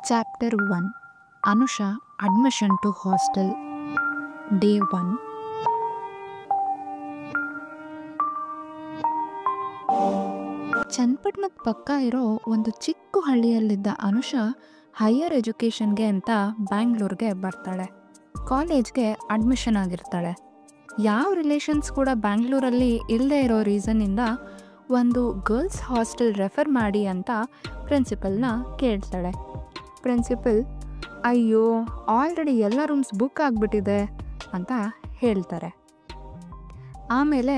Chapter 1 Anusha admission to hostel day 1. ಚನ್ನಪಟ್ಟಣದ ಪಕ್ಕ ಇರೋ ಒಂದು ಚಿಕ್ಕ ಹಳ್ಳಿಯಲ್ಲಿದ್ದ ಅನುಷಾ ಹೈಯರ್ ಎಜುಕೇಷನ್ಗೆ ಅಂತ ಬ್ಯಾಂಗ್ಳೂರ್ಗೆ ಬರ್ತಾಳೆ. ಕಾಲೇಜ್ಗೆ ಅಡ್ಮಿಷನ್ ಆಗಿರ್ತಾಳೆ. ಯಾವ ರಿಲೇಷನ್ಸ್ ಕೂಡ ಬ್ಯಾಂಗ್ಳೂರಲ್ಲಿ ಇಲ್ಲದೆ ಇರೋ ರೀಸನ್ನಿಂದ ಒಂದು ಗರ್ಲ್ಸ್ ಹಾಸ್ಟೆಲ್ ರೆಫರ್ ಮಾಡಿ ಅಂತ ಪ್ರಿನ್ಸಿಪಲ್ನ ಕೇಳ್ತಾಳೆ. ಪ್ರಿನ್ಸಿಪಲ್, ಅಯ್ಯೋ ಆಲ್ರೆಡಿ ಎಲ್ಲ ರೂಮ್ಸ್ ಬುಕ್ ಆಗಿಬಿಟ್ಟಿದೆ ಅಂತ ಹೇಳ್ತಾರೆ. ಆಮೇಲೆ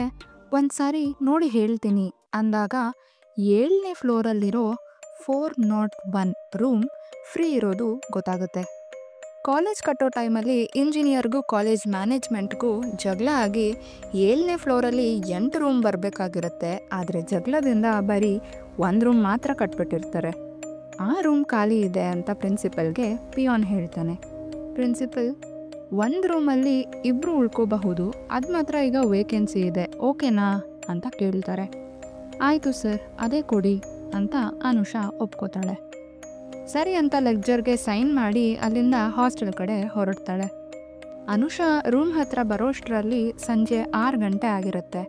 ಒಂದು ಸಾರಿ ನೋಡಿ ಹೇಳ್ತೀನಿ ಅಂದಾಗ 7ನೇ ಫ್ಲೋರಲ್ಲಿರೋ 401 ರೂಮ್ ಫ್ರೀ ಇರೋದು ಗೊತ್ತಾಗುತ್ತೆ. ಕಾಲೇಜ್ ಕಟ್ಟೋ ಟೈಮಲ್ಲಿ ಇಂಜಿನಿಯರ್ಗೂ ಕಾಲೇಜ್ ಮ್ಯಾನೇಜ್ಮೆಂಟ್ಗೂ ಜಗಳ ಆಗಿ 7ನೇ ಫ್ಲೋರಲ್ಲಿ 8 ರೂಮ್ ಬರಬೇಕಾಗಿರುತ್ತೆ. ಆದರೆ ಜಗಳದಿಂದ ಬರೀ 1 ರೂಮ್ ಮಾತ್ರ ಕಟ್ಬಿಟ್ಟಿರ್ತಾರೆ. ಆ ರೂಮ್ ಖಾಲಿ ಇದೆ ಅಂತ ಪ್ರಿನ್ಸಿಪಲ್ಗೆ ಪಿಯಾನ್ ಹೇಳ್ತಾನೆ. ಪ್ರಿನ್ಸಿಪಲ್, 1 ರೂಮಲ್ಲಿ 2 ಉಳ್ಕೋಬಹುದು, ಅದು ಮಾತ್ರ ಈಗ ವೇಕೆನ್ಸಿ ಇದೆ, ಓಕೆನಾ ಅಂತ ಕೇಳ್ತಾರೆ. ಆಯಿತು ಸರ್, ಅದೇ ಕೊಡಿ ಅಂತ ಅನುಷಾ ಒಪ್ಕೋತಾಳೆ. ಸರಿ ಅಂತ ಲೆಕ್ಚರ್ಗೆ ಸೈನ್ ಮಾಡಿ ಅಲ್ಲಿಂದ ಹಾಸ್ಟೆಲ್ ಕಡೆ ಹೊರಡ್ತಾಳೆ. ಅನುಷಾ ರೂಮ್ ಹತ್ರ ಬರೋಷ್ಟರಲ್ಲಿ ಸಂಜೆ 6 ಗಂಟೆ ಆಗಿರುತ್ತೆ.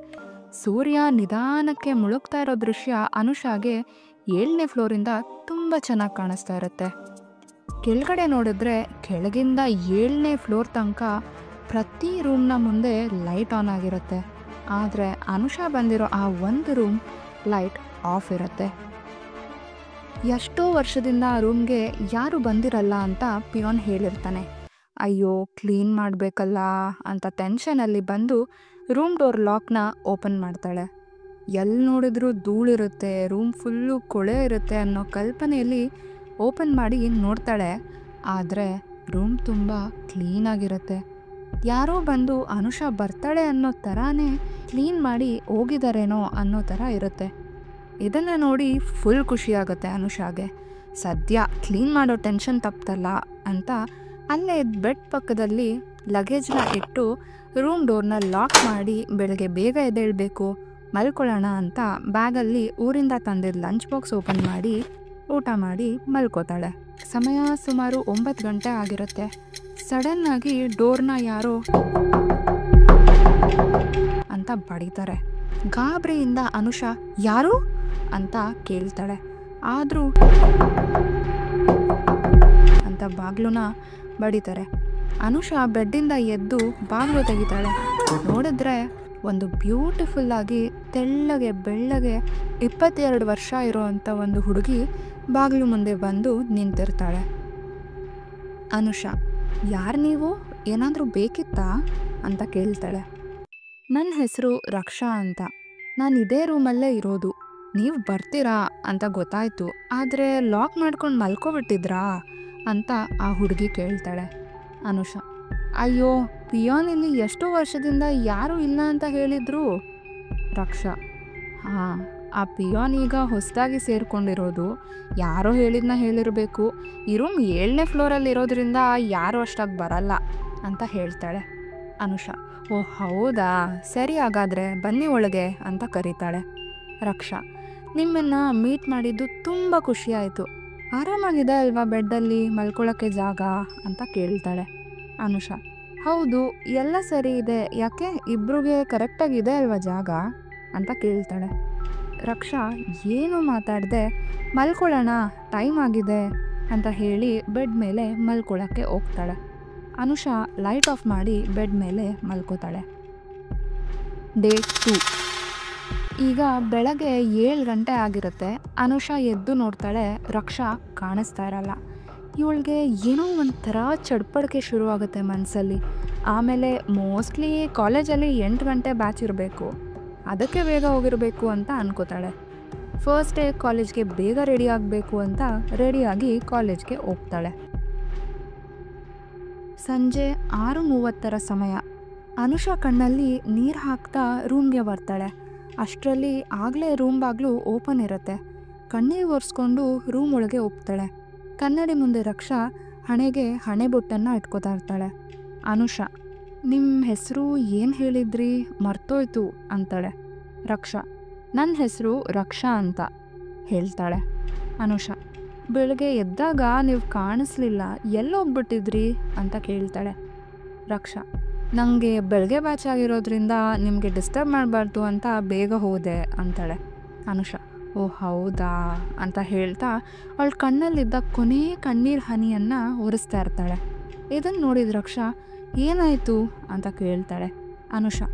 ಸೂರ್ಯ ನಿಧಾನಕ್ಕೆ ಮುಳುಗ್ತಾ ಇರೋ ದೃಶ್ಯ ಅನುಷಾಗೆ 7ನೇ ಫ್ಲೋರಿಂದ ತುಂಬ ಚೆನ್ನಾಗಿ ಕಾಣಿಸ್ತಾ ಇರುತ್ತೆ. ಕೆಳಗಡೆ ನೋಡಿದ್ರೆ ಕೆಳಗಿಂದ 7ನೇ ಫ್ಲೋರ್ ತನಕ ಪ್ರತಿ ರೂಮ್ನ ಮುಂದೆ ಲೈಟ್ ಆನ್ ಆಗಿರುತ್ತೆ. ಆದರೆ ಅನುಷಾ ಬಂದಿರೋ ಆ ಒಂದು ರೂಮ್ ಲೈಟ್ ಆಫ್ ಇರುತ್ತೆ. ಎಷ್ಟೋ ವರ್ಷದಿಂದ ಆ ರೂಮ್ಗೆ ಯಾರು ಬಂದಿರಲ್ಲ ಅಂತ ಪಿಯೋನ್ ಹೇಳಿರ್ತಾನೆ. ಅಯ್ಯೋ ಕ್ಲೀನ್ ಮಾಡಬೇಕಲ್ಲ ಅಂತ ಟೆನ್ಷನಲ್ಲಿ ಬಂದು ರೂಮ್ ಡೋರ್ ಲಾಕ್ನ ಓಪನ್ ಮಾಡ್ತಾಳೆ. ಎಲ್ಲಿ ನೋಡಿದ್ರೂ ಧೂಳಿರುತ್ತೆ, ರೂಮ್ ಫುಲ್ಲು ಕೊಳೆ ಇರುತ್ತೆ ಅನ್ನೋ ಕಲ್ಪನೆಯಲ್ಲಿ ಓಪನ್ ಮಾಡಿ ನೋಡ್ತಾಳೆ. ಆದರೆ ರೂಮ್ ತುಂಬ ಕ್ಲೀನಾಗಿರುತ್ತೆ. ಯಾರೋ ಬಂದು ಅನುಷಾ ಬರ್ತಾಳೆ ಅನ್ನೋ ಥರನೇ ಕ್ಲೀನ್ ಮಾಡಿ ಹೋಗಿದಾರೇನೋ ಅನ್ನೋ ಥರ ಇರುತ್ತೆ. ಇದನ್ನು ನೋಡಿ ಫುಲ್ ಖುಷಿಯಾಗುತ್ತೆ ಅನುಷಾಗೆ. ಸದ್ಯ ಕ್ಲೀನ್ ಮಾಡೋ ಟೆನ್ಷನ್ ತಪ್ಪಲ್ಲ ಅಂತ ಅಲ್ಲೇ ಬೆಡ್ ಪಕ್ಕದಲ್ಲಿ ಲಗೇಜ್ನ ಇಟ್ಟು ರೂಮ್ ಡೋರ್ನ ಲಾಕ್ ಮಾಡಿ ಬೆಳಗ್ಗೆ ಬೇಗ ಎದ್ದೇಳಬೇಕು, ಮಲ್ಕೊಳ್ಳೋಣ ಅಂತ ಬ್ಯಾಗಲ್ಲಿ ಊರಿಂದ ತಂದಿದ್ದ ಲಂಚ್ ಬಾಕ್ಸ್ ಓಪನ್ ಮಾಡಿ ಊಟ ಮಾಡಿ ಮಲ್ಕೋತಾಳೆ. ಸಮಯ ಸುಮಾರು 9 ಗಂಟೆ ಆಗಿರುತ್ತೆ. ಸಡನ್ನಾಗಿ ಡೋರ್ನ ಯಾರೋ ಅಂತ ಬಡಿತಾರೆ. ಗಾಬರಿಯಿಂದ ಅನುಷಾ ಯಾರು ಅಂತ ಕೇಳ್ತಾಳೆ. ಆದರೂ ಅಂತ ಬಾಗ್ಲುನ ಬಡಿತಾರೆ. ಅನುಷಾ ಬೆಡ್ಡಿಂದ ಎದ್ದು ಬಾಗಿಲು ತೆಗಿತಾಳೆ. ನೋಡಿದ್ರೆ ಒಂದು ಬ್ಯೂಟಿಫುಲ್ ಆಗಿ ತೆಳ್ಳಗೆ ಬೆಳ್ಳಗೆ 22 ವರ್ಷ ಇರೋವಂಥ ಒಂದು ಹುಡುಗಿ ಬಾಗಿಲು ಮುಂದೆ ಬಂದು ನಿಂತಿರ್ತಾಳೆ. ಅನುಷಾ, ಯಾರು ನೀವು, ಏನಾದರೂ ಬೇಕಿತ್ತಾ ಅಂತ ಕೇಳ್ತಾಳೆ. ನನ್ನ ಹೆಸರು ರಕ್ಷಾ ಅಂತ, ನಾನು ಇದೇ ರೂಮಲ್ಲೇ ಇರೋದು, ನೀವು ಬರ್ತೀರಾ ಅಂತ ಗೊತ್ತಾಯಿತು, ಆದರೆ ಲಾಕ್ ಮಾಡ್ಕೊಂಡು ಮಲ್ಕೊಬಿಟ್ಟಿದ್ರಾ ಅಂತ ಆ ಹುಡುಗಿ ಕೇಳ್ತಾಳೆ. ಅನುಷಾ, ಅಯ್ಯೋ ಪಿಯೋನ್ ಇಲ್ಲಿ ಎಷ್ಟೋ ವರ್ಷದಿಂದ ಯಾರೂ ಇಲ್ಲ ಅಂತ ಹೇಳಿದ್ರು. ರಕ್ಷಾ, ಹಾಂ, ಆ ಪಿಯೋನ್ ಈಗ ಹೊಸದಾಗಿ ಸೇರಿಕೊಂಡಿರೋದು, ಯಾರೋ ಹೇಳಿದ್ನ ಹೇಳಿರಬೇಕು. ಈ ರೂಮ್ 7ನೇ ಫ್ಲೋರಲ್ಲಿ ಇರೋದ್ರಿಂದ ಯಾರೂ ಅಷ್ಟಾಗಿ ಬರಲ್ಲ ಅಂತ ಹೇಳ್ತಾಳೆ. ಅನುಷಾ, ಓ ಹೌದಾ, ಸರಿ ಹಾಗಾದರೆ ಬನ್ನಿ ಒಳಗೆ ಅಂತ ಕರೀತಾಳೆ. ರಕ್ಷಾ, ನಿಮ್ಮನ್ನು ಮೀಟ್ ಮಾಡಿದ್ದು ತುಂಬ ಖುಷಿಯಾಯಿತು, ಆರಾಮಾಗಿದೆ ಅಲ್ವಾ ಬೆಡ್ಡಲ್ಲಿ ಮಲ್ಕೊಳ್ಳೋಕ್ಕೆ ಜಾಗ ಅಂತ ಕೇಳ್ತಾಳೆ. ಅನುಷಾ, ಹೌದು ಎಲ್ಲ ಸರಿ ಇದೆ, ಯಾಕೆ ಇಬ್ರಿಗೆ ಕರೆಕ್ಟಾಗಿದೆ ಅಲ್ವಾ ಜಾಗ ಅಂತ ಕೇಳ್ತಾಳೆ. ರಕ್ಷಾ ಏನು ಮಾತಾಡದೆ ಮಲ್ಕೊಳ್ಳೋಣ ಟೈಮ್ ಆಗಿದೆ ಅಂತ ಹೇಳಿ ಬೆಡ್ ಮೇಲೆ ಮಲ್ಕೊಳ್ಳೋಕ್ಕೆ ಹೋಗ್ತಾಳೆ. ಅನುಷಾ ಲೈಟ್ ಆಫ್ ಮಾಡಿ ಬೆಡ್ ಮೇಲೆ ಮಲ್ಕೋತಾಳೆ. ಡೇ 2. ಈಗ ಬೆಳಗ್ಗೆ 7 ಗಂಟೆ ಆಗಿರುತ್ತೆ. ಅನುಷಾ ಎದ್ದು ನೋಡ್ತಾಳೆ, ರಕ್ಷಾ ಕಾಣಿಸ್ತಾ ಇರಲ್ಲ. ಇವಳಿಗೆ ಏನೋ ಒಂಥರ ಚಡ್ಪಡಿಕೆ ಶುರುವಾಗುತ್ತೆ ಮನಸ್ಸಲ್ಲಿ. ಆಮೇಲೆ ಮೋಸ್ಟ್ಲಿ ಕಾಲೇಜಲ್ಲಿ 8 ಗಂಟೆ ಬ್ಯಾಚ್ ಇರಬೇಕು, ಅದಕ್ಕೆ ಬೇಗ ಹೋಗಿರಬೇಕು ಅಂತ ಅನ್ಕೋತಾಳೆ. ಫಸ್ಟ್ ಡೇ ಕಾಲೇಜ್ಗೆ ಬೇಗ ರೆಡಿ ಆಗಬೇಕು ಅಂತ ರೆಡಿಯಾಗಿ ಕಾಲೇಜ್ಗೆ ಹೋಗ್ತಾಳೆ. ಸಂಜೆ 6:30 ಸಮಯ. ಅನುಷಾ ಕಣ್ಣಲ್ಲಿ ನೀರು ಹಾಕ್ತಾ ರೂಮ್ಗೆ ಬರ್ತಾಳೆ. ಅಷ್ಟರಲ್ಲಿ ಆಗಲೇ ರೂಮ್ ಬಾಗಿಲು ಓಪನ್ ಇರುತ್ತೆ. ಕಣ್ಣೀರು ಒರೆಸ್ಕೊಂಡು ರೂಮ್ ಒಳಗೆ ಹೋಗ್ತಾಳೆ. ಕನ್ನಡಿ ಮುಂದೆ ರಕ್ಷಾ ಹಣೆಗೆ ಹಣೆಬೊಟ್ಟನ್ನು ಇಟ್ಕೋತಾ ಇರ್ತಾಳೆ. ಅನುಷಾ, ನಿಮ್ಮ ಹೆಸರು ಏನು ಹೇಳಿದ್ರಿ, ಮರ್ತೋಯ್ತು ಅಂತಾಳೆ. ರಕ್ಷಾ, ನನ್ನ ಹೆಸರು ರಕ್ಷಾ ಅಂತ ಹೇಳ್ತಾಳೆ. ಅನುಷಾ, ಬೆಳಗ್ಗೆ ಎದ್ದಾಗ ನೀವು ಕಾಣಿಸ್ಲಿಲ್ಲ, ಎಲ್ಲೋಗ್ಬಿಟ್ಟಿದ್ರಿ ಅಂತ ಕೇಳ್ತಾಳೆ. ರಕ್ಷಾ, ನನಗೆ ಬೆಳಗ್ಗೆ ಬ್ಯಾಚ್ ಆಗಿರೋದ್ರಿಂದ ನಿಮಗೆ ಡಿಸ್ಟರ್ಬ್ ಮಾಡಬಾರ್ದು ಅಂತ ಬೇಗ ಹೋದೆ ಅಂತಾಳೆ. ಅನುಷಾ, ಓ ಹೌದಾ ಅಂತ ಹೇಳ್ತಾ ಅವಳ ಕಣ್ಣಲ್ಲಿದ್ದ ಕೊನೆ ಕಣ್ಣೀರು ಹನಿಯನ್ನು ಒರೆಸ್ತಾ ಇರ್ತಾಳೆ. ಇದನ್ನು ನೋಡಿದ ರಕ್ಷಾ, ಏನಾಯಿತು ಅಂತ ಕೇಳ್ತಾಳೆ. ಅನುಷಾ,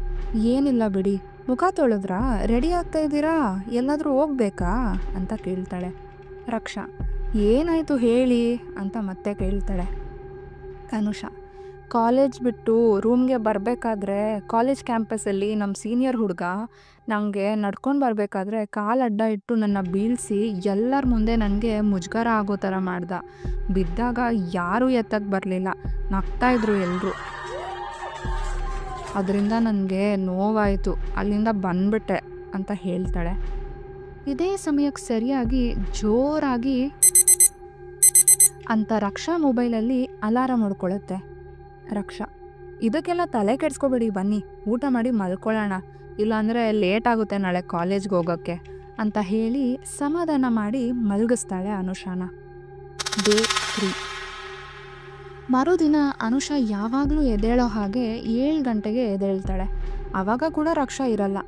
ಏನಿಲ್ಲ ಬಿಡಿ, ಮುಖ ತೊಳೆದ್ರಾ, ರೆಡಿ ಆಗ್ತಾ ಇದ್ದೀರಾ, ಎಲ್ಲಾದರೂ ಹೋಗ್ಬೇಕಾ ಅಂತ ಕೇಳ್ತಾಳೆ. ರಕ್ಷಾ, ಏನಾಯಿತು ಹೇಳಿ ಅಂತ ಮತ್ತೆ ಕೇಳ್ತಾಳೆ. ಅನುಷಾ, ಕಾಲೇಜ್ ಬಿಟ್ಟು ರೂಮ್ಗೆ ಬರಬೇಕಾದ್ರೆ ಕಾಲೇಜ್ ಕ್ಯಾಂಪಸಲ್ಲಿ ನಮ್ಮ ಸೀನಿಯರ್ ಹುಡುಗ ನನಗೆ ನಡ್ಕೊಂಡು ಬರಬೇಕಾದ್ರೆ ಕಾಲು ಅಡ್ಡ ಇಟ್ಟು ನನ್ನ ಬೀಳಿಸಿ ಎಲ್ಲರ ಮುಂದೆ ನನಗೆ ಮುಜುಗರ ಆಗೋ ಥರ ಮಾಡ್ದ. ಬಿದ್ದಾಗ ಯಾರೂ ಎತ್ತಕ್ಕೆ ಬರಲಿಲ್ಲ, ನಗ್ತಾಯಿದ್ರು ಎಲ್ಲರೂ. ಅದರಿಂದ ನನಗೆ ನೋವಾಯಿತು, ಅಲ್ಲಿಂದ ಬಂದ್ಬಿಟ್ಟೆ ಅಂತ ಹೇಳ್ತಾಳೆ. ಇದೇ ಸಮಯಕ್ಕೆ ಸರಿಯಾಗಿ ಜೋರಾಗಿ ಅಂತ ರಕ್ಷಾ ಮೊಬೈಲಲ್ಲಿ ಅಲಾರಾಮ್ ಹೊಡ್ಕೊಳ್ಳುತ್ತೆ. ರಕ್ಷಾ, ಇದಕ್ಕೆಲ್ಲ ತಲೆ ಕೆಡಿಸ್ಕೊಬೇಡಿ, ಬನ್ನಿ ಊಟ ಮಾಡಿ ಮಲ್ಕೊಳ್ಳೋಣ, ಇಲ್ಲಾಂದರೆ ಲೇಟ್ ಆಗುತ್ತೆ ನಾಳೆ ಕಾಲೇಜ್ಗೆ ಹೋಗೋಕ್ಕೆ ಅಂತ ಹೇಳಿ ಸಮಾಧಾನ ಮಾಡಿ ಮಲಗಿಸ್ತಾಳೆ ಅನುಷಾನ. ಡೇ 3. ಮರುದಿನ ಅನುಷಾ ಯಾವಾಗಲೂ ಎದ್ದೇಳೋ ಹಾಗೆ 7 ಗಂಟೆಗೆ ಎದ್ದೇಳ್ತಾಳೆ. ಆವಾಗ ಕೂಡ ರಕ್ಷಾ ಇರಲ್ಲ.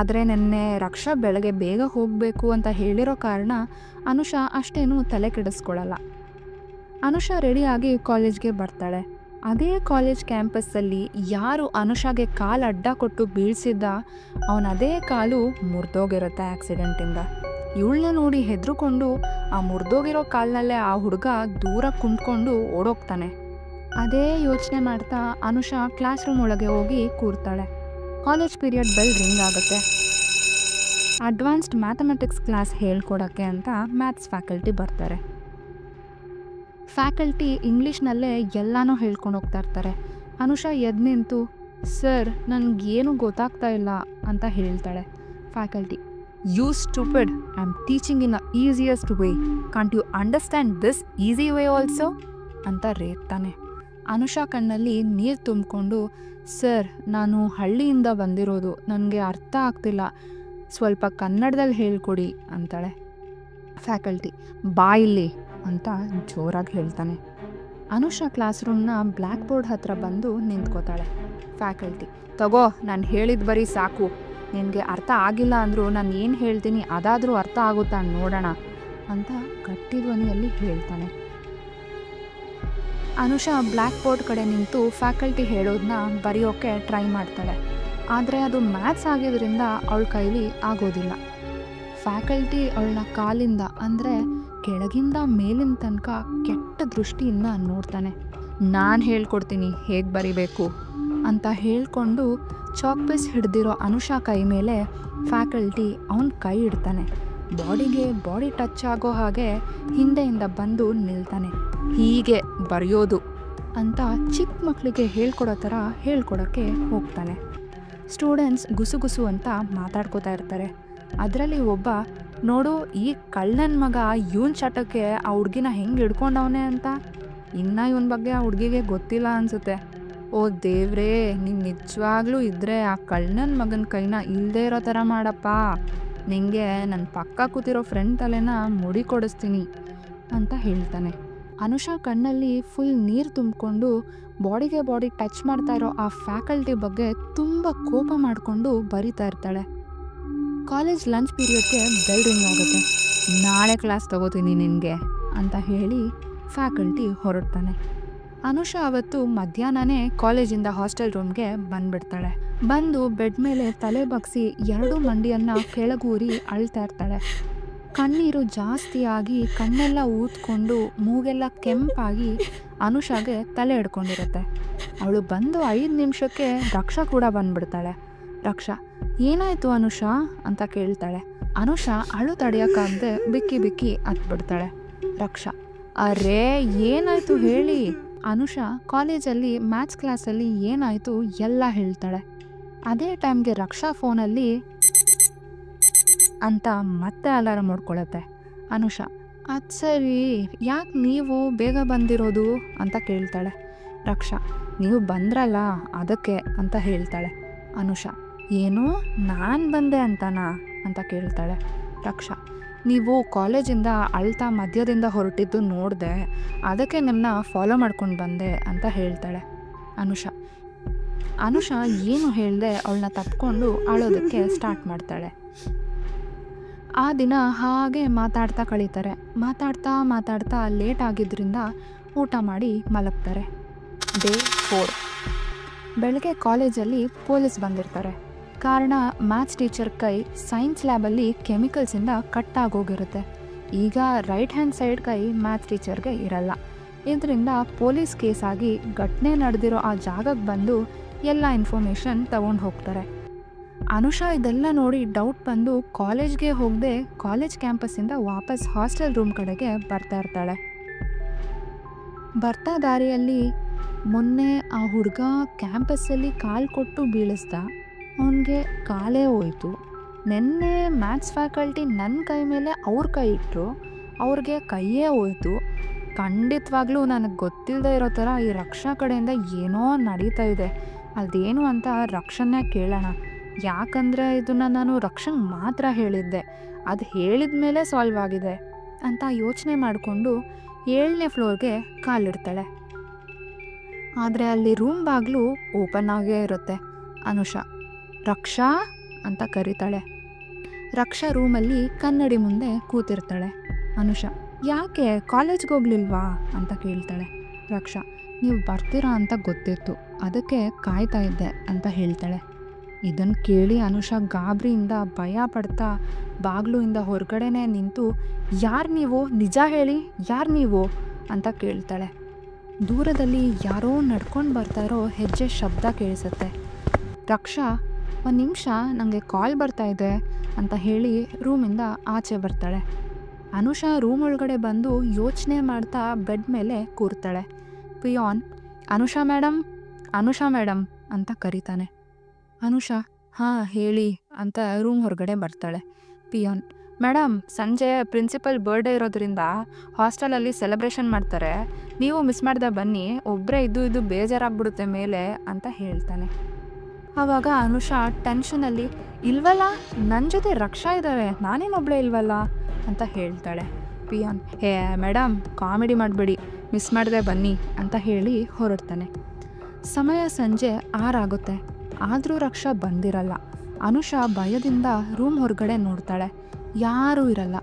ಆದರೆ ನೆನ್ನೆ ರಕ್ಷಾ ಬೆಳಗ್ಗೆ ಬೇಗ ಹೋಗಬೇಕು ಅಂತ ಹೇಳಿರೋ ಕಾರಣ ಅನುಷಾ ಅಷ್ಟೇನು ತಲೆ ಕೆಡಿಸ್ಕೊಳ್ಳಲ್ಲ. ಅನುಷಾ ರೆಡಿಯಾಗಿ ಕಾಲೇಜ್ಗೆ ಬರ್ತಾಳೆ. ಅದೇ ಕಾಲೇಜ್ ಕ್ಯಾಂಪಸ್ಸಲ್ಲಿ ಯಾರು ಅನುಷಾಗೆ ಕಾಲು ಅಡ್ಡ ಕೊಟ್ಟು ಬೀಳಿಸಿದ್ದ ಅವನ ಅದೇ ಕಾಲು ಮುರಿದೋಗಿರುತ್ತೆ ಆಕ್ಸಿಡೆಂಟಿಂದ. ಇವಳನ್ನ ನೋಡಿ ಹೆದರ್ಕೊಂಡು ಆ ಮುರಿದೋಗಿರೋ ಕಾಲಿನಲ್ಲೇ ಆ ಹುಡುಗ ದೂರ ಕುಂತ್ಕೊಂಡು ಓಡೋಗ್ತಾನೆ. ಅದೇ ಯೋಚನೆ ಮಾಡ್ತಾ ಅನುಷಾ ಕ್ಲಾಸ್ ರೂಮ್ ಒಳಗೆ ಹೋಗಿ ಕೂರ್ತಾಳೆ. ಕಾಲೇಜ್ ಪೀರಿಯಡ್ ಬೆಲ್ ರಿಂಗ್ ಆಗುತ್ತೆ. ಅಡ್ವಾನ್ಸ್ಡ್ ಮ್ಯಾಥಮೆಟಿಕ್ಸ್ ಕ್ಲಾಸ್ ಹೇಳ್ಕೊಡೋಕ್ಕೆ ಅಂತ ಮ್ಯಾಥ್ಸ್ ಫ್ಯಾಕಲ್ಟಿ ಬರ್ತಾರೆ. ಫ್ಯಾಕಲ್ಟಿ ಇಂಗ್ಲೀಷ್ನಲ್ಲೇ ಎಲ್ಲನೂ ಹೇಳ್ಕೊಂಡು ಹೋಗ್ತಾ ಇರ್ತಾರೆ. ಅನುಷಾ ಎದ್ದು ನಿಂತು, ಸರ್ ನನಗೇನು ಗೊತ್ತಾಗ್ತಾ ಇಲ್ಲ ಅಂತ ಹೇಳ್ತಾಳೆ. Faculty, you stupid, I am teaching in a easiest way, can't you understand this easy way also ಅಂತ ರೇಗ್ತಾನೆ. ಅನುಷಾ ಕಣ್ಣಲ್ಲಿ ನೀರು ತುಂಬಿಕೊಂಡು, ಸರ್ ನಾನು ಹಳ್ಳಿಯಿಂದ ಬಂದಿರೋದು, ನನಗೆ ಅರ್ಥ ಆಗ್ತಿಲ್ಲ, ಸ್ವಲ್ಪ ಕನ್ನಡದಲ್ಲಿ ಹೇಳ್ಕೊಡಿ ಅಂತಾಳೆ. ಫ್ಯಾಕಲ್ಟಿ, ಬಾ ಇಲ್ಲಿ ಅಂತ ಜೋರಾಗಿ ಹೇಳ್ತಾನೆ. ಅನುಷಾ ಕ್ಲಾಸ್ ರೂಮ್ನ ಬ್ಲ್ಯಾಕ್ ಬೋರ್ಡ್ ಹತ್ರ ಬಂದು ನಿಂತ್ಕೋತಾಳೆ. ಫ್ಯಾಕಲ್ಟಿ, ತಗೋ, ನಾನು ಹೇಳಿದ ಬರೀ ಸಾಕು, ನಿನಗೆ ಅರ್ಥ ಆಗಿಲ್ಲ ಅಂದರೂ ನಾನು ಏನು ಹೇಳ್ತೀನಿ ಅದಾದರೂ ಅರ್ಥ ಆಗುತ್ತಾ ನೋಡೋಣ ಅಂತ ಗಟ್ಟಿ ಧ್ವನಿಯಲ್ಲಿ ಹೇಳ್ತಾನೆ. ಅನುಷಾ ಬ್ಲ್ಯಾಕ್ ಬೋರ್ಡ್ ಕಡೆ ನಿಂತು ಫ್ಯಾಕಲ್ಟಿ ಹೇಳೋದನ್ನ ಬರೆಯೋಕ್ಕೆ ಟ್ರೈ ಮಾಡ್ತಾಳೆ. ಆದರೆ ಅದು ಮ್ಯಾಥ್ಸ್ ಆಗಿದ್ದರಿಂದ ಅವಳ ಕೈಲಿ ಆಗೋದಿಲ್ಲ. ಫ್ಯಾಕಲ್ಟಿ ಅವಳನ್ನ ಕಾಲಿಂದ ಅಂದರೆ ಕೆಳಗಿಂದ ಮೇಲಿನ ತನಕ ಕೆಟ್ಟ ದೃಷ್ಟಿಯಿಂದ ನೋಡ್ತಾನೆ. ನಾನು ಹೇಳ್ಕೊಡ್ತೀನಿ ಹೇಗೆ ಬರಿಬೇಕು ಅಂತ ಹೇಳ್ಕೊಂಡು ಚಾಕ್ ಪೀಸ್ ಹಿಡ್ದಿರೋ ಅನುಷಾ ಕೈ ಮೇಲೆ ಫ್ಯಾಕಲ್ಟಿ ಅವನ ಕೈ ಇಡ್ತಾನೆ. ಬಾಡಿ ಟಚ್ ಆಗೋ ಹಾಗೆ ಹಿಂದೆಯಿಂದ ಬಂದು ನಿಲ್ತಾನೆ. ಹೀಗೆ ಬರೆಯೋದು ಅಂತ ಚಿಕ್ಕ ಮಕ್ಕಳಿಗೆ ಹೇಳ್ಕೊಡೋ ಥರ ಹೇಳ್ಕೊಡೋಕ್ಕೆ ಹೋಗ್ತಾನೆ. ಸ್ಟೂಡೆಂಟ್ಸ್ ಗುಸುಗುಸು ಅಂತ ಮಾತಾಡ್ಕೋತಾ ಇರ್ತಾರೆ. ಅದರಲ್ಲಿ ಒಬ್ಬ, ನೋಡು ಈ ಕಳ್ಳನ ಮಗ ಇವನ್ ಚಟಕ್ಕೆ ಆ ಹುಡುಗಿನ ಹೆಂಗೆ ಹಿಡ್ಕೊಂಡವನೆ ಅಂತ, ಇನ್ನು ಇವನ ಬಗ್ಗೆ ಆ ಹುಡುಗಿಗೆ ಗೊತ್ತಿಲ್ಲ ಅನಿಸುತ್ತೆ. ಓ ದೇವ್ರೇ, ನೀನು ನಿಜವಾಗ್ಲೂ ಇದ್ದರೆ ಆ ಕಳ್ಳನ ಮಗನ ಕೈನ ಇಲ್ಲದೆ ಇರೋ ಥರ ಮಾಡಪ್ಪ, ನಿಂಗೆ ನನ್ನ ಪಕ್ಕ ಕೂತಿರೋ ಫ್ರೆಂಡ್ ತಲೆನ ಮುಡಿ ಕೊಡಿಸ್ತೀನಿ ಅಂತ ಹೇಳ್ತಾನೆ. ಅನುಷಾ ಕಣ್ಣಲ್ಲಿ ಫುಲ್ ನೀರು ತುಂಬಿಕೊಂಡು ಬಾಡಿ ಟಚ್ ಮಾಡ್ತಾ ಇರೋ ಆ ಫ್ಯಾಕಲ್ಟಿ ಬಗ್ಗೆ ತುಂಬ ಕೋಪ ಮಾಡಿಕೊಂಡು ಬರಿತಾ ಇರ್ತಾಳೆ. ಕಾಲೇಜ್ ಲಂಚ್ ಪೀರಿಯಡ್ಗೆ ಬೆಲ್ ರಿಂಗ್ ಆಗುತ್ತೆ. ನಾಳೆ ಕ್ಲಾಸ್ ತಗೋತೀನಿ ನಿನಗೆ ಅಂತ ಹೇಳಿ ಫ್ಯಾಕಲ್ಟಿ ಹೊರಡ್ತಾನೆ. ಅನುಷಾ ಅವತ್ತು ಮಧ್ಯಾಹ್ನನೇ ಕಾಲೇಜಿಂದ ಹಾಸ್ಟೆಲ್ ರೂಮ್ಗೆ ಬಂದುಬಿಡ್ತಾಳೆ. ಬಂದು ಬೆಡ್ ಮೇಲೆ ತಲೆ ಬಗ್ಸಿ 2 ಮಂಡಿಯನ್ನು ಕೆಳಗೂರಿ ಅಳ್ತಾ ಇರ್ತಾಳೆ. ಕಣ್ಣೀರು ಜಾಸ್ತಿಯಾಗಿ ಕಣ್ಣೆಲ್ಲ ಊದ್ಕೊಂಡು ಮೂಗೆಲ್ಲ ಕೆಂಪಾಗಿ ಅನುಷಾಗೆ ತಲೆ ಹಿಡ್ಕೊಂಡಿರುತ್ತೆ. ಅವಳು ಬಂದು 5 ನಿಮಿಷಕ್ಕೆ ರಕ್ಷಾ ಕೂಡ ಬಂದುಬಿಡ್ತಾಳೆ. ರಕ್ಷಾ, ಏನಾಯಿತು ಅನುಷಾ ಅಂತ ಕೇಳ್ತಾಳೆ. ಅನುಷಾ ಅಳು ತಡೆಯೋಕ್ಕಾಗದೆ ಬಿಕ್ಕಿ ಹತ್ಬಿಡ್ತಾಳೆ. ರಕ್ಷಾ, ಅರೇ ಏನಾಯಿತು ಹೇಳಿ. ಅನುಷಾ ಕಾಲೇಜಲ್ಲಿ ಮ್ಯಾಥ್ಸ್ ಕ್ಲಾಸಲ್ಲಿ ಏನಾಯಿತು ಎಲ್ಲ ಹೇಳ್ತಾಳೆ. ಅದೇ ಟೈಮ್ಗೆ ರಕ್ಷಾ ಫೋನಲ್ಲಿ ಅಂತ ಮತ್ತೆ ಅಲಾರಾಮ್ ಹೊಡ್ಕೊಳತ್ತೆ. ಅನುಷಾ, ಅದು ಸರಿ, ಯಾಕೆ ನೀವು ಬೇಗ ಬಂದಿರೋದು ಅಂತ ಕೇಳ್ತಾಳೆ. ರಕ್ಷಾ, ನೀವು ಬಂದ್ರಲ್ಲ ಅದಕ್ಕೆ ಅಂತ ಹೇಳ್ತಾಳೆ. ಅನುಷಾ, ಏನು ನಾನು ಬಂದೆ ಅಂತನಾ ಅಂತ ಕೇಳ್ತಾಳೆ. ರಕ್ಷಾ, ನೀವು ಕಾಲೇಜಿಂದ ಅಳ್ತಾ ಮಧ್ಯದಿಂದ ಹೊರಟಿದ್ದು ನೋಡಿದೆ, ಅದಕ್ಕೆ ನಿಮ್ಮನ್ನ ಫಾಲೋ ಮಾಡ್ಕೊಂಡು ಬಂದೆ ಅಂತ ಹೇಳ್ತಾಳೆ ಅನುಷಾ. ಅನುಷಾ ಏನು ಹೇಳ್ದೆ ಅವಳನ್ನ ತಪ್ಕೊಂಡು ಅಳೋದಕ್ಕೆ ಸ್ಟಾರ್ಟ್ ಮಾಡ್ತಾಳೆ. ಆ ದಿನ ಹಾಗೆ ಮಾತಾಡ್ತಾ ಕಳೀತಾರೆ. ಮಾತಾಡ್ತಾ ಲೇಟ್ ಆಗಿದ್ದರಿಂದ ಊಟ ಮಾಡಿ ಮಲಗ್ತಾರೆ. ಡೇ 4. ಬೆಳಗ್ಗೆ ಕಾಲೇಜಲ್ಲಿ ಪೊಲೀಸ್ ಬಂದಿರ್ತಾರೆ. ಕಾರಣ ಮ್ಯಾಥ್ಸ್ ಟೀಚರ್ ಕೈ ಸೈನ್ಸ್ ಲ್ಯಾಬಲ್ಲಿ ಕೆಮಿಕಲ್ಸಿಂದ ಕಟ್ ಆಗೋಗಿರುತ್ತೆ. ಈಗ ರೈಟ್ ಹ್ಯಾಂಡ್ ಸೈಡ್ ಕೈ ಮ್ಯಾಥ್ಸ್ ಟೀಚರ್ಗೆ ಇರಲ್ಲ. ಇದರಿಂದ ಪೊಲೀಸ್ ಕೇಸಾಗಿ ಘಟನೆ ನಡೆದಿರೋ ಆ ಜಾಗಕ್ಕೆ ಬಂದು ಎಲ್ಲ ಇನ್ಫಾರ್ಮೇಷನ್ ತಗೊಂಡು ಹೋಗ್ತಾರೆ. ಅನುಷಾ ಇದೆಲ್ಲ ನೋಡಿ ಡೌಟ್ ಬಂದು ಕಾಲೇಜ್ಗೆ ಹೋಗದೆ ಕಾಲೇಜ್ ಕ್ಯಾಂಪಸ್ಸಿಂದ ವಾಪಸ್ ಹಾಸ್ಟೆಲ್ ರೂಮ್ ಕಡೆಗೆ ಬರ್ತಾ ಇರ್ತಾಳೆ. ಬರ್ತಾ ದಾರಿಯಲ್ಲಿ ಮೊನ್ನೆ ಆ ಹುಡುಗ ಕ್ಯಾಂಪಸ್ಸಲ್ಲಿ ಕಾಲು ಕೊಟ್ಟು ಬೀಳಿಸ್ದ, ಅವನಿಗೆ ಕಾಲೇ ಹೋಯಿತು. ನೆನ್ನೆ ಮ್ಯಾಥ್ಸ್ ಫ್ಯಾಕಲ್ಟಿ ನನ್ನ ಕೈ ಮೇಲೆ ಅವ್ರ ಕೈ ಇಟ್ಟರು, ಅವ್ರಿಗೆ ಕೈಯೇ ಹೋಯಿತು. ಖಂಡಿತವಾಗ್ಲೂ ನನಗೆ ಗೊತ್ತಿಲ್ಲದೆ ಇರೋ ಥರ ಈ ರಕ್ಷಾ ಕಡೆಯಿಂದ ಏನೋ ನಡೀತಾ ಇದೆ. ಅದೇನು ಅಂತ ರಕ್ಷನ್ನೇ ಕೇಳೋಣ. ಯಾಕಂದರೆ ಇದನ್ನು ನಾನು ರಕ್ಷನ್ಗೆ ಮಾತ್ರ ಹೇಳಿದ್ದೆ, ಅದು ಹೇಳಿದ ಮೇಲೆ ಸಾಲ್ವ್ ಆಗಿದೆ ಅಂತ ಯೋಚನೆ ಮಾಡಿಕೊಂಡು 7ನೇ ಫ್ಲೋರ್ಗೆ ಕಾಲಿಡ್ತಾಳೆ. ಆದರೆ ಅಲ್ಲಿ ರೂಮ್ ಬಾಗಿಲು ಓಪನ್ ಆಗೇ ಇರುತ್ತೆ. ಅನುಷಾ ರಕ್ಷಾ ಅಂತ ಕರೀತಾಳೆ. ರಕ್ಷಾ ರೂಮಲ್ಲಿ ಕನ್ನಡಿ ಮುಂದೆ ಕೂತಿರ್ತಾಳೆ. ಅನುಷಾ ಯಾಕೆ ಕಾಲೇಜ್ಗೆ ಹೋಗ್ಲಿಲ್ವಾ ಅಂತ ಕೇಳ್ತಾಳೆ. ರಕ್ಷಾ ನೀವು ಬರ್ತೀರಾ ಅಂತ ಗೊತ್ತಿತ್ತು, ಅದಕ್ಕೆ ಕಾಯ್ತಾ ಇದ್ದೆ ಅಂತ ಹೇಳ್ತಾಳೆ. ಇದನ್ನು ಕೇಳಿ ಅನುಷಾ ಗಾಬರಿಯಿಂದ ಭಯ ಪಡ್ತಾ ಬಾಗಿಲಿಂದ ಹೊರಗಡೆನೇ ನಿಂತು ಯಾರು ನೀವು, ನಿಜ ಹೇಳಿ ಯಾರು ನೀವು ಅಂತ ಕೇಳ್ತಾಳೆ. ದೂರದಲ್ಲಿ ಯಾರೋ ನಡ್ಕೊಂಡು ಬರ್ತಾ ಇರೋ ಹೆಜ್ಜೆ ಶಬ್ದ ಕೇಳಿಸುತ್ತೆ. ರಕ್ಷಾ ಒಂದು ನಿಮಿಷ ನನಗೆ ಕಾಲ್ ಬರ್ತಾ ಇದೆ ಅಂತ ಹೇಳಿ ರೂಮಿಂದ ಆಚೆ ಬರ್ತಾಳೆ. ಅನುಷಾ ರೂಮ್ ಒಳಗಡೆ ಬಂದು ಯೋಚನೆ ಮಾಡ್ತಾ ಬೆಡ್ ಮೇಲೆ ಕೂರ್ತಾಳೆ. ಪಿಯಾನ್ ಅನುಷಾ ಮೇಡಮ್ ಅಂತ ಕರೀತಾನೆ. ಅನುಷಾ ಹಾಂ ಹೇಳಿ ಅಂತ ರೂಮ್ ಹೊರಗಡೆ ಬರ್ತಾಳೆ. ಪಿಯಾನ್ ಮೇಡಮ್, ಸಂಜೆ ಪ್ರಿನ್ಸಿಪಲ್ ಬರ್ಡೇ ಇರೋದ್ರಿಂದ ಹಾಸ್ಟೆಲಲ್ಲಿ ಸೆಲೆಬ್ರೇಷನ್ ಮಾಡ್ತಾರೆ, ನೀವು ಮಿಸ್ ಮಾಡ್ದೆ ಬನ್ನಿ, ಒಬ್ಬರೇ ಇದ್ದು ಬೇಜಾರಾಗ್ಬಿಡುತ್ತೆ ಮೇಲೆ ಅಂತ ಹೇಳ್ತಾನೆ. ಆವಾಗ ಅನುಷಾ ಟೆನ್ಷನಲ್ಲಿ ಇಲ್ವಲ್ಲ, ನನ್ನ ಜೊತೆ ರಕ್ಷಾ ಇದ್ದಾವೆ, ನಾನೇನೊಬ್ಬಳೇ ಇಲ್ವಲ್ಲ ಅಂತ ಹೇಳ್ತಾಳೆ. ಪಿಯಾನ್ ಮೇಡಮ್ ಕಾಮಿಡಿ ಮಾಡಬೇಡಿ, ಮಿಸ್ ಮಾಡಿದೆ ಬನ್ನಿ ಅಂತ ಹೇಳಿ ಹೊರಡ್ತಾನೆ. ಸಮಯ ಸಂಜೆ 6 ಆಗುತ್ತೆ. ಆದರೂ ರಕ್ಷಾ ಬಂದಿರಲ್ಲ. ಅನುಷಾ ಭಯದಿಂದ ರೂಮ್ ಹೊರಗಡೆ ನೋಡ್ತಾಳೆ. ಯಾರೂ ಇರಲ್ಲ.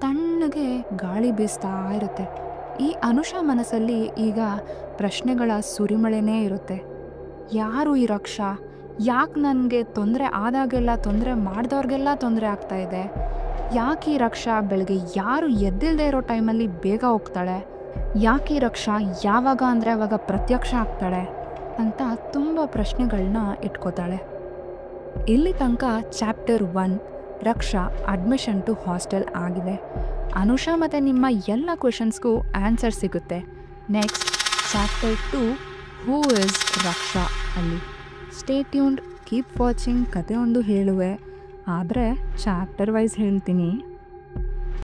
ತಣ್ಣಗೆ ಗಾಳಿ ಬೀಸ್ತಾ ಇರುತ್ತೆ. ಈ ಅನುಷಾ ಮನಸ್ಸಲ್ಲಿ ಈಗ ಪ್ರಶ್ನೆಗಳ ಸುರಿಮಳೆನೇ ಇರುತ್ತೆ. ಯಾರು ಈ ರಕ್ಷಾ? ಯಾಕೆ ನನಗೆ ತೊಂದರೆ ಆದಾಗೆಲ್ಲ ತೊಂದರೆ ಮಾಡಿದವ್ರಿಗೆಲ್ಲ ತೊಂದರೆ ಆಗ್ತಾಯಿದೆ? ಯಾಕೆ ಈ ರಕ್ಷಾ ಬೆಳಗ್ಗೆ ಯಾರು ಎದ್ದಿಲ್ಲದೆ ಇರೋ ಟೈಮಲ್ಲಿ ಬೇಗ ಹೋಗ್ತಾಳೆ? ಯಾಕೆ ಈ ರಕ್ಷಾ ಯಾವಾಗ ಅಂದರೆ ಅವಾಗ ಪ್ರತ್ಯಕ್ಷ ಆಗ್ತಾಳೆ ಅಂತ ತುಂಬ ಪ್ರಶ್ನೆಗಳನ್ನ ಇಟ್ಕೋತಾಳೆ. ಇಲ್ಲಿ ತನಕ chapter 1 Raksha admission to hostel ಆಗಿದೆ. ಅನುಷಾ ಮತ್ತು ನಿಮ್ಮ ಎಲ್ಲ ಕ್ವೆಶನ್ಸ್ಗೂ ಆನ್ಸರ್ ಸಿಗುತ್ತೆ. Next chapter 2 who is Raksha ಅಲ್ಲಿ. Stay tuned, keep watching. ಕತೆ ಒಂದು ಹೇಳುವೆ, ಆದರೆ ಚಾಪ್ಟರ್ ವೈಸ್ ಹೇಳ್ತೀನಿ.